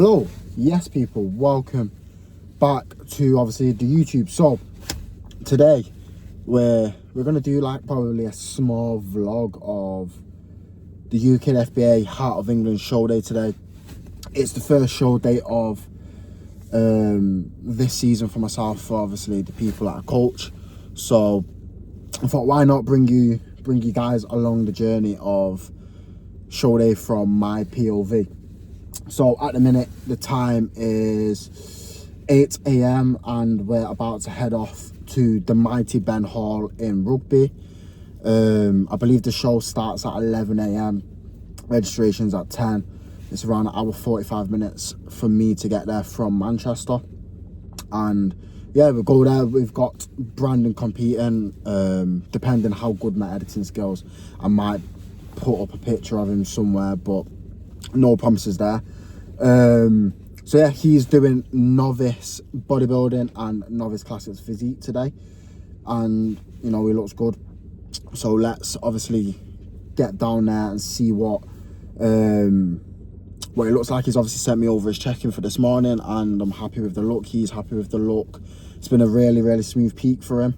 Hello, yes people, welcome back to obviously the YouTube. So today we're gonna do like probably a small vlog of the Ukdfba Heart of England show day today. It's the first show day of this season for myself, for obviously the people that I coach. So I thought, why not bring you guys along the journey of show day from my POV. So at the minute the time is 8 AM and we're about to head off to the mighty Ben Hall in Rugby. I believe the show starts at 11 AM, registration's at 10. It's around an hour 45 minutes for me to get there from Manchester. And yeah, we'll go there. We've got Brandon competing. Depending how good my editing skills, I might put up a picture of him somewhere, but no promises there. So yeah, he's doing novice bodybuilding and novice classics physique today, and you know, he looks good. So let's obviously get down there and see what it looks like. He's obviously sent me over his check-in for this morning and I'm happy with the look. He's happy with the look. It's been a really smooth peak for him,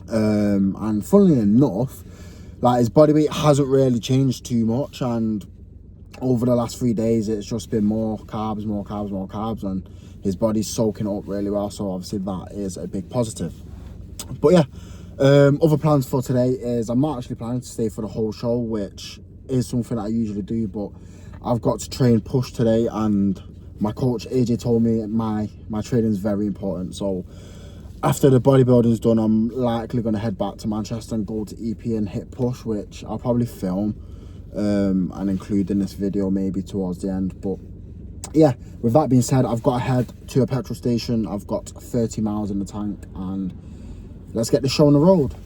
and funnily enough, like, his body weight hasn't really changed too much, and over the last 3 days it's just been more carbs, and his body's soaking it up really well. So obviously that is a big positive. But yeah, other plans for today is I'm not actually planning to stay for the whole show, which is something that I usually do, but I've got to train push today, and my coach AJ told me my training is very important. So after the bodybuilding's done, I'm likely going to head back to Manchester and go to EP and hit push, which I'll probably film and include in this video maybe towards the end. But yeah, with that being said, I've got to head to a petrol station. I've got 30 miles in the tank, and let's get the show on the road.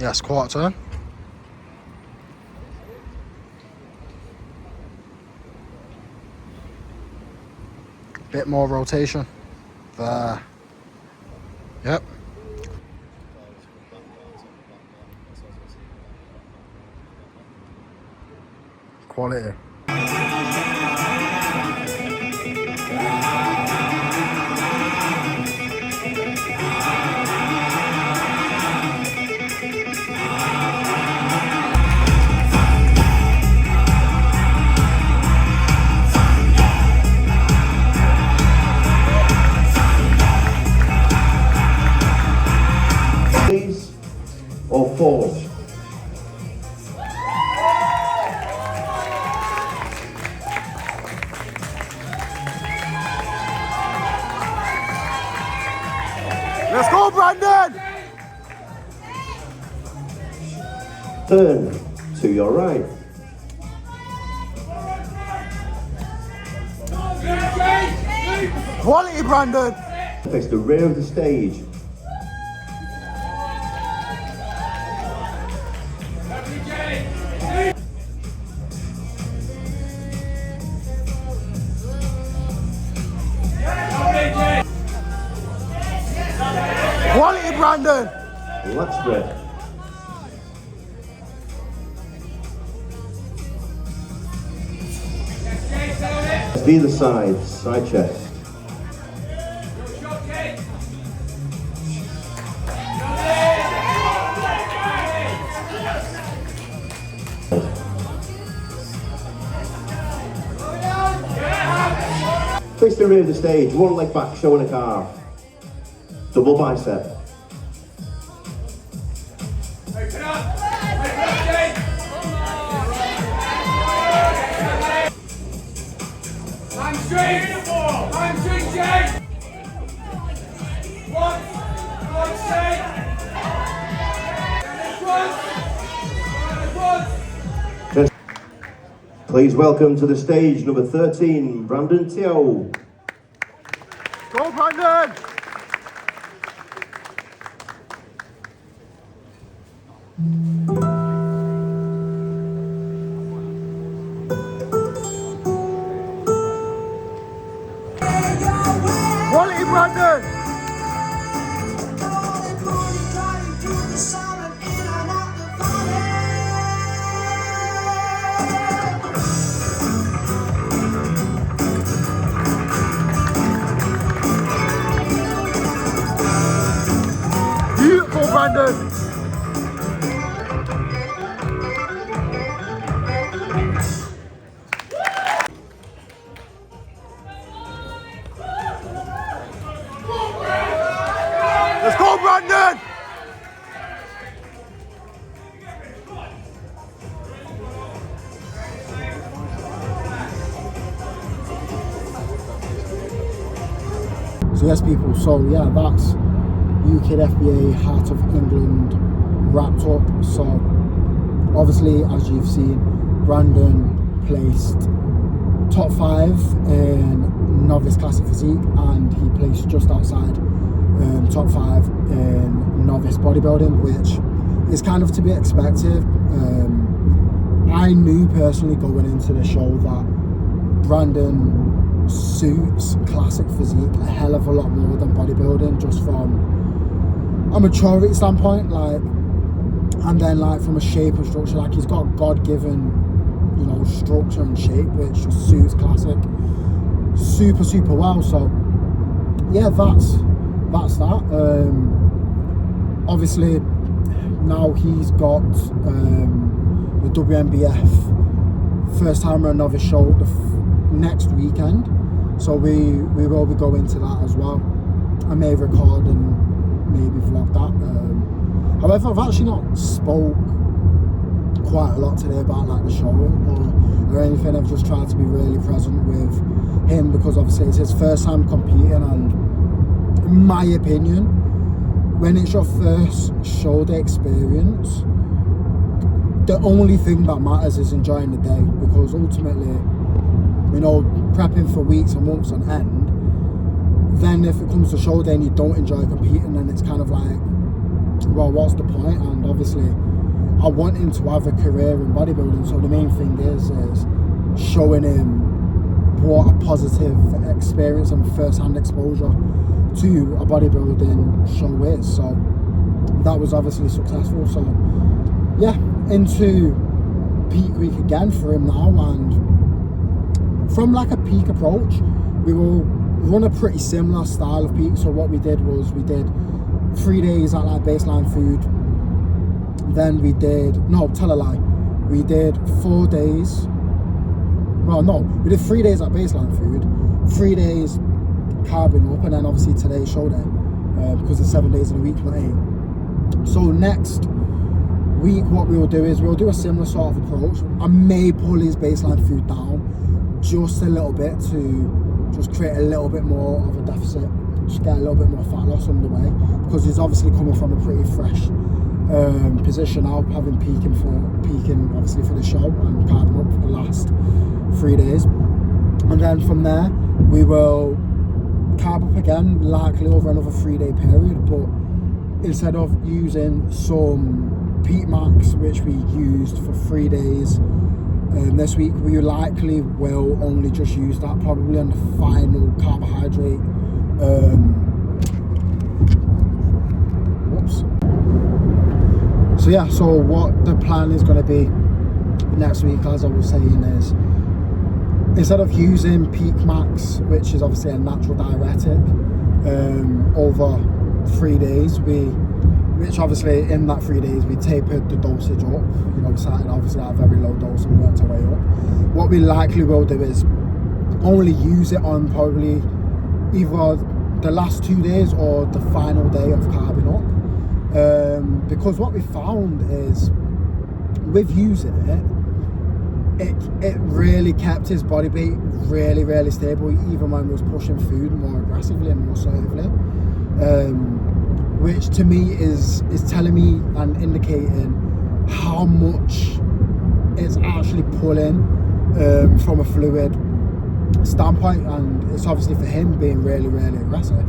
Yes, quarter turn. Bit more rotation there. Yep. Quality. Or four. Let's go, Brandon! Turn to your right. Quality, Brandon! Face the rear of the stage. Quality, Brandon! Lat spread. To either side, side chest. Face the rear of the stage, one leg back, showing a calf. Double bicep. Please welcome to the stage number 13, Brandon Teo. Go, Brandon! Quality, Brandon! So yes, people, so yeah, that's Ukdfba Heart of England wrapped up. So obviously, as you've seen, Brandon placed top 5 in novice classic physique, and he placed just outside top 5 in novice bodybuilding, which is kind of to be expected. I knew personally going into the show that Brandon suits classic physique a hell of a lot more than bodybuilding, just from a maturity standpoint, like, and then like from a shape and structure, like he's got God-given, you know, structure and shape which just suits classic super well. So yeah, that's that. Obviously now he's got the Wnbf first timer and novice show next weekend, so we will be going to that as well. I may record and maybe vlog that. However, I've actually not spoke quite a lot today about like the show or anything. I've just tried to be really present with him because obviously it's his first time competing, and in my opinion, when it's your first show day experience, the only thing that matters is enjoying the day, because ultimately, you know, prepping for weeks and months on end, then if it comes to show day and you don't enjoy competing, then it's kind of like, well, what's the point? And obviously I want him to have a career in bodybuilding, so the main thing is showing him what a positive experience and first-hand exposure to a bodybuilding show is. So that was obviously successful. So yeah, into peak week again for him now, and from like a peak approach, we will run a pretty similar style of peak. So what we did was we did 3 days at like baseline food, then we did, no, tell a lie, we did 4 days, well no, we did 3 days at baseline food, 3 days carbing up, and then obviously today's show day, because it's 7 days in a week, not 8. So next week what we will do is we'll do a similar sort of approach. I may pull his baseline food down just a little bit to just create a little bit more of a deficit, just get a little bit more fat loss underway, because he's obviously coming from a pretty fresh position now, having peaking obviously for the show and carbing up for the last 3 days. And then from there we will carb up again, likely over another 3-day period, but instead of using some peak max which we used for 3 days this week, we likely will only just use that probably on the final carbohydrate so yeah, so what the plan is going to be next week, as I was saying, is instead of using peak max, which is obviously a natural diuretic, over 3 days, which obviously in that 3 days we tapered the dosage up. You know, we started obviously at a very low dose and worked our way up. What we likely will do is only use it on probably either the last 2 days or the final day of carbing up, because what we found is with using it really kept his body weight really stable, even when we was pushing food more aggressively and more assertively, which to me is telling me and indicating how much it's actually pulling from a fluid standpoint, and it's obviously for him being really aggressive.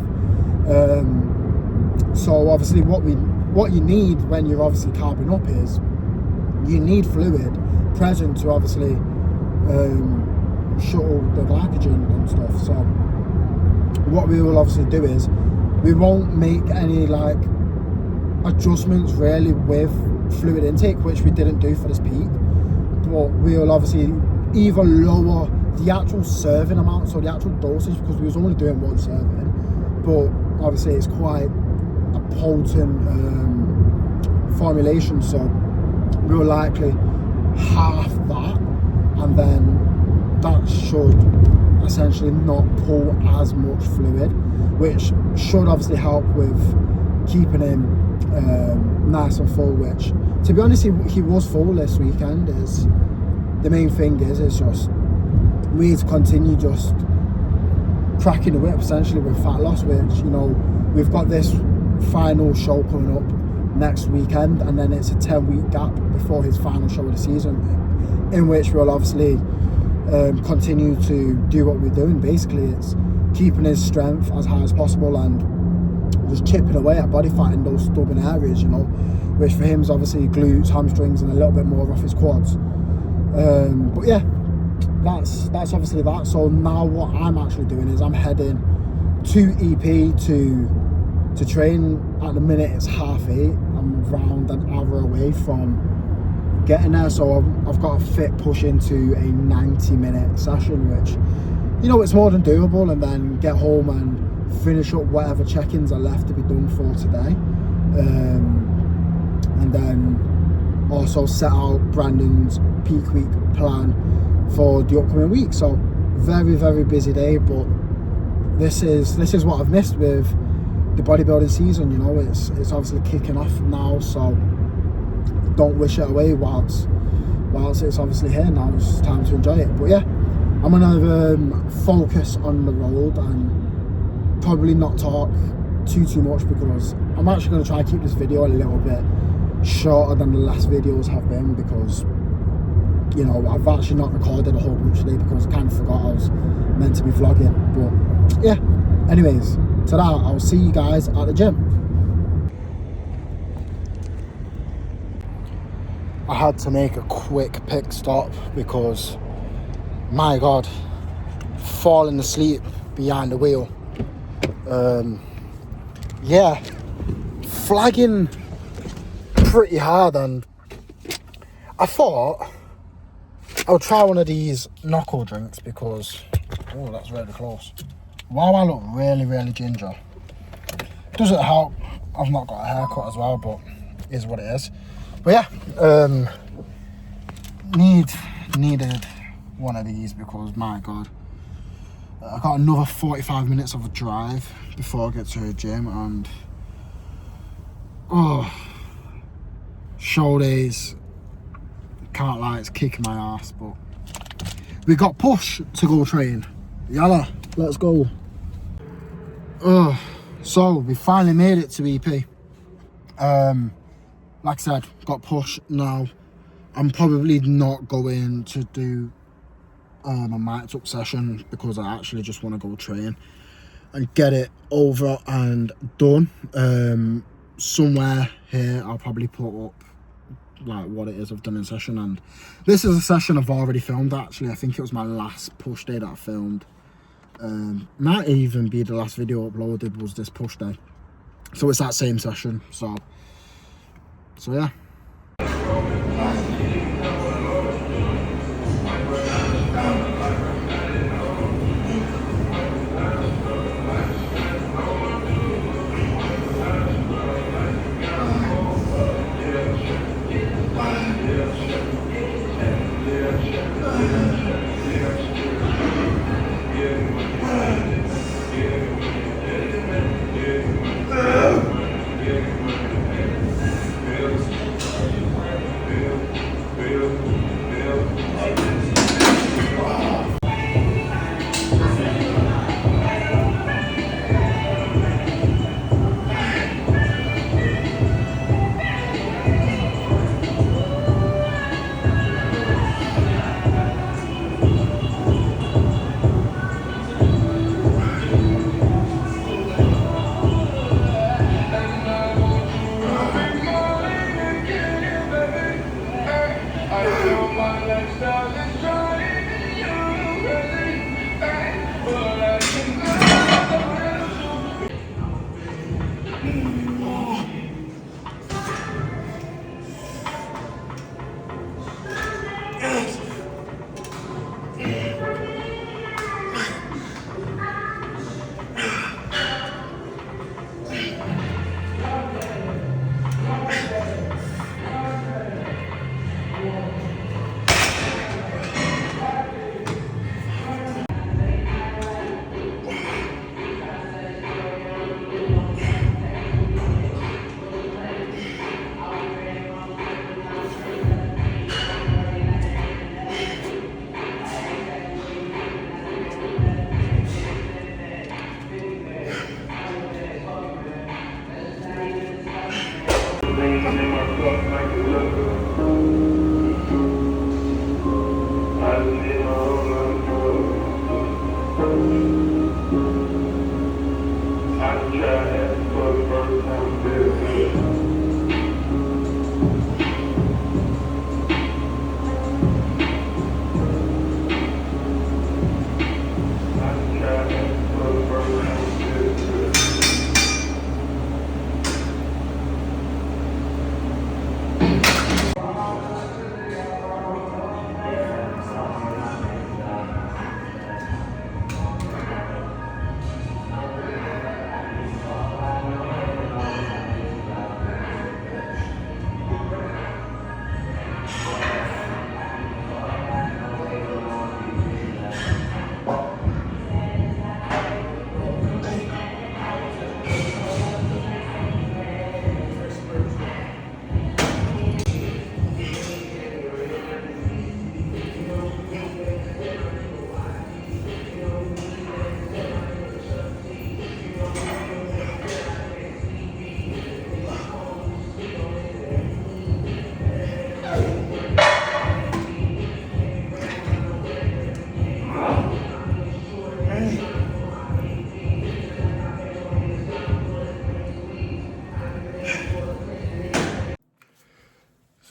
So obviously what you need when you're obviously carbing up is you need fluid present to obviously shuttle the glycogen and stuff. So what we will obviously do is we won't make any like adjustments really with fluid intake, which we didn't do for this peak, but we'll obviously either lower the actual serving amount, so the actual dosage, because we was only doing 1 serving, but obviously it's quite a potent formulation, so we'll likely half that, and then that should essentially not pull as much fluid, which should obviously help with keeping him nice and full, which to be honest he was full this weekend. Is the main thing is just we need to continue just cracking the whip essentially with fat loss, which, you know, we've got this final show coming up next weekend, and then it's a 10-week gap before his final show of the season, in which we'll obviously continue to do what we're doing. Basically, it's keeping his strength as high as possible and just chipping away at body fat in those stubborn areas, you know, which for him is obviously glutes, hamstrings, and a little bit more off his quads. But yeah, that's obviously that. So now what I'm actually doing is I'm heading to EP to train. At the minute it's 8:30. I'm around an hour away from getting there, so I've got a fit push into a 90-minute session, which, you know, it's more than doable, and then get home and finish up whatever check-ins are left to be done for today, and then also set out Brandon's peak week plan for the upcoming week. So very, very busy day, but this is what I've missed with the bodybuilding season. You know, it's obviously kicking off now, so don't wish it away whilst it's obviously here. Now it's time to enjoy it. But yeah, I'm gonna focus on the road and probably not talk too much, because I'm actually going to try to keep this video a little bit shorter than the last videos have been, because, you know, I've actually not recorded a whole bunch today because I kind of forgot I was meant to be vlogging. But yeah, anyways, to that, I'll see you guys at the gym. I had to make a quick pit stop because, my God, falling asleep behind the wheel. Yeah, flagging pretty hard, and I thought I would try one of these knuckle drinks because, oh, that's really close. Wow, I look really, really ginger. Doesn't help, I've not got a haircut as well, but it is what it is. But yeah, needed one of these because, my God, I got another 45 minutes of a drive before I get to the gym, and show days, can't lie, it's kicking my ass. But we got push to go train. Yalla, let's go. So we finally made it to EP. Like I said, got push now. I'm probably not going to do a mic'd up session because I actually just want to go train and get it over and done. Somewhere here I'll probably put up like what it is I've done in session, and this is a session I've already filmed. Actually, I think it was my last push day that I filmed. Might even be the last video uploaded was this push day, so it's that same session. So yeah.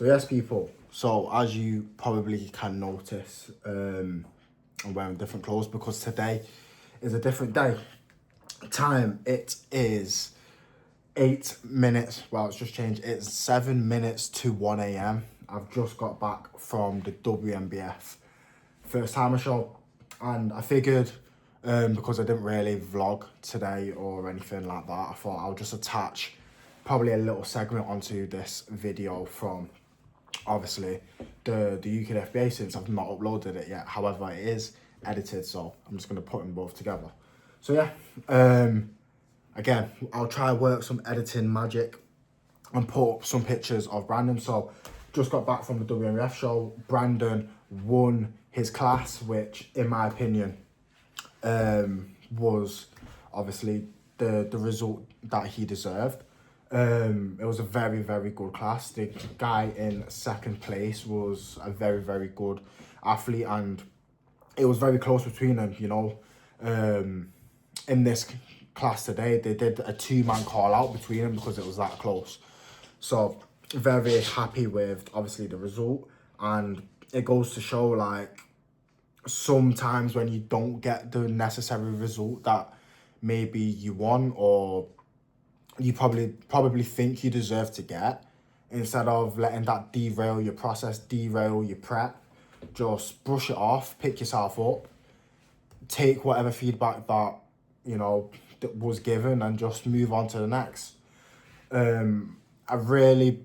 yes, people. So as you probably can notice, I'm wearing different clothes because today is a different day. Time, it is 8 minutes. Well, it's just changed. It's 7 minutes to 1 a.m. I've just got back from the Wnbf first timer show, and I figured because I didn't really vlog today or anything like that, I thought I'll just attach probably a little segment onto this video from obviously the Ukdfba, since I've not uploaded it yet. However, it is edited, so I'm just going to put them both together. So yeah, again, I'll try work some editing magic and put up some pictures of Brandon. So just got back from the Wnbf show. Brandon won his class, which in my opinion was obviously the result that he deserved. It was a very, very good class. The guy in second place was a very, very good athlete, and it was very close between them, you know. In this class today, they did a 2-man call out between them because it was that close. So very happy with obviously the result, and it goes to show, like, sometimes when you don't get the necessary result that maybe you want or you probably think you deserve to get, instead of letting that derail your process, derail your prep, just brush it off, pick yourself up, take whatever feedback that, you know, that was given, and just move on to the next. A really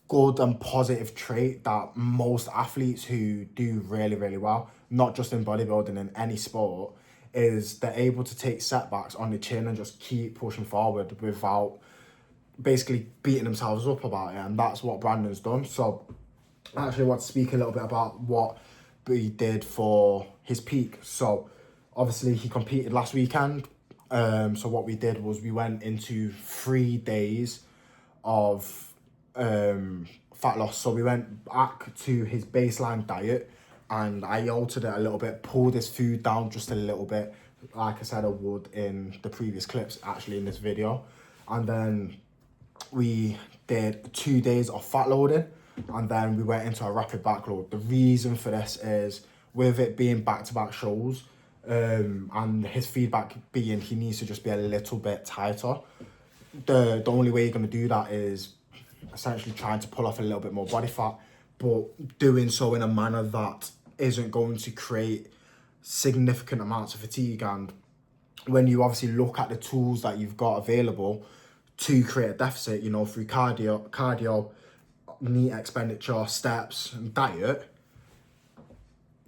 good and positive trait that most athletes who do really, really well, not just in bodybuilding, in any sport, is they're able to take setbacks on the chin and just keep pushing forward without basically beating themselves up about it. And that's what Brandon's done. So I actually want to speak a little bit about what he did for his peak. So obviously he competed last weekend. So what we did was we went into 3 days of fat loss. So we went back to his baseline diet, and I altered it a little bit, pulled his food down just a little bit, like I said I would in the previous clips, actually in this video. And then we did 2 days of fat loading, and then we went into a rapid backload. The reason for this is, with it being back-to-back shows, and his feedback being he needs to just be a little bit tighter, the only way you're going to do that is essentially trying to pull off a little bit more body fat, but doing so in a manner that isn't going to create significant amounts of fatigue. And when you obviously look at the tools that you've got available to create a deficit, you know, through cardio, neat expenditure, steps, and diet,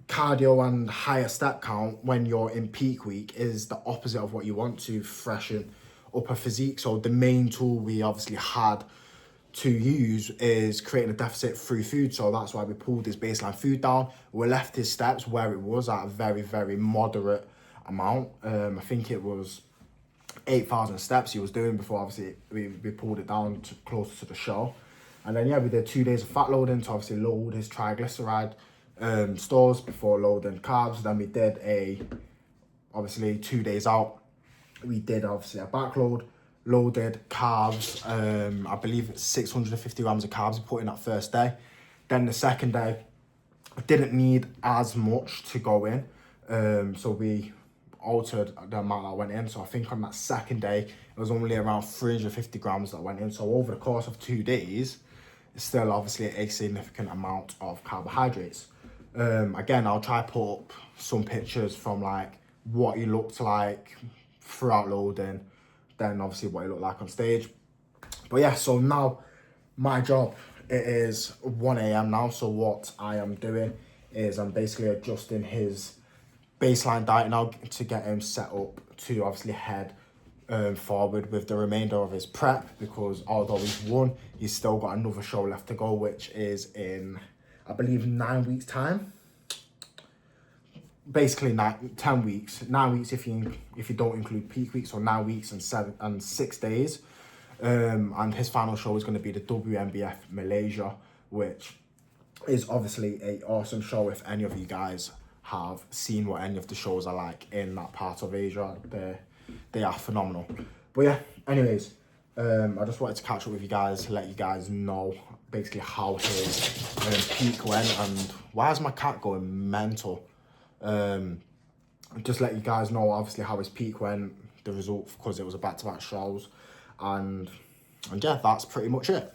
cardio and higher step count when you're in peak week is the opposite of what you want to freshen up a physique. So the main tool we obviously had to use is creating a deficit through food. So that's why we pulled his baseline food down. We left his steps where it was, at a very, very moderate amount. I think it was 8,000 steps he was doing before obviously we pulled it down to closer to the show. And then yeah, we did 2 days of fat loading to obviously load his triglyceride stores before loading carbs. Then we did obviously 2 days out, we did obviously a backload, loaded carbs. I believe it's 650 grams of carbs we put in that first day. Then the second day, I didn't need as much to go in, so we altered the amount that went in. So I think on that second day, it was only around 350 grams that went in. So over the course of 2 days, it's still obviously a significant amount of carbohydrates. Again, I'll try to put up some pictures from like what he looked like throughout loading, then obviously what he looked like on stage. But yeah, so now my job, it is 1 a.m. now. So what I am doing is I'm basically adjusting his baseline diet now to get him set up to obviously head forward with the remainder of his prep, because although he's won, he's still got another show left to go, which is in, I believe, 9 weeks time. Basically 10 weeks, 9 weeks if you don't include peak weeks, so 9 weeks and 6 days. And his final show is going to be the Wnbf Malaysia, which is obviously a awesome show. If any of you guys have seen what any of the shows are like in that part of Asia, they are phenomenal. But yeah, anyways, I just wanted to catch up with you guys, let you guys know basically how his peak went, and why is my cat going mental? Just let you guys know obviously how his peak went, the result, because it was a back-to-back shows, and yeah, that's pretty much it.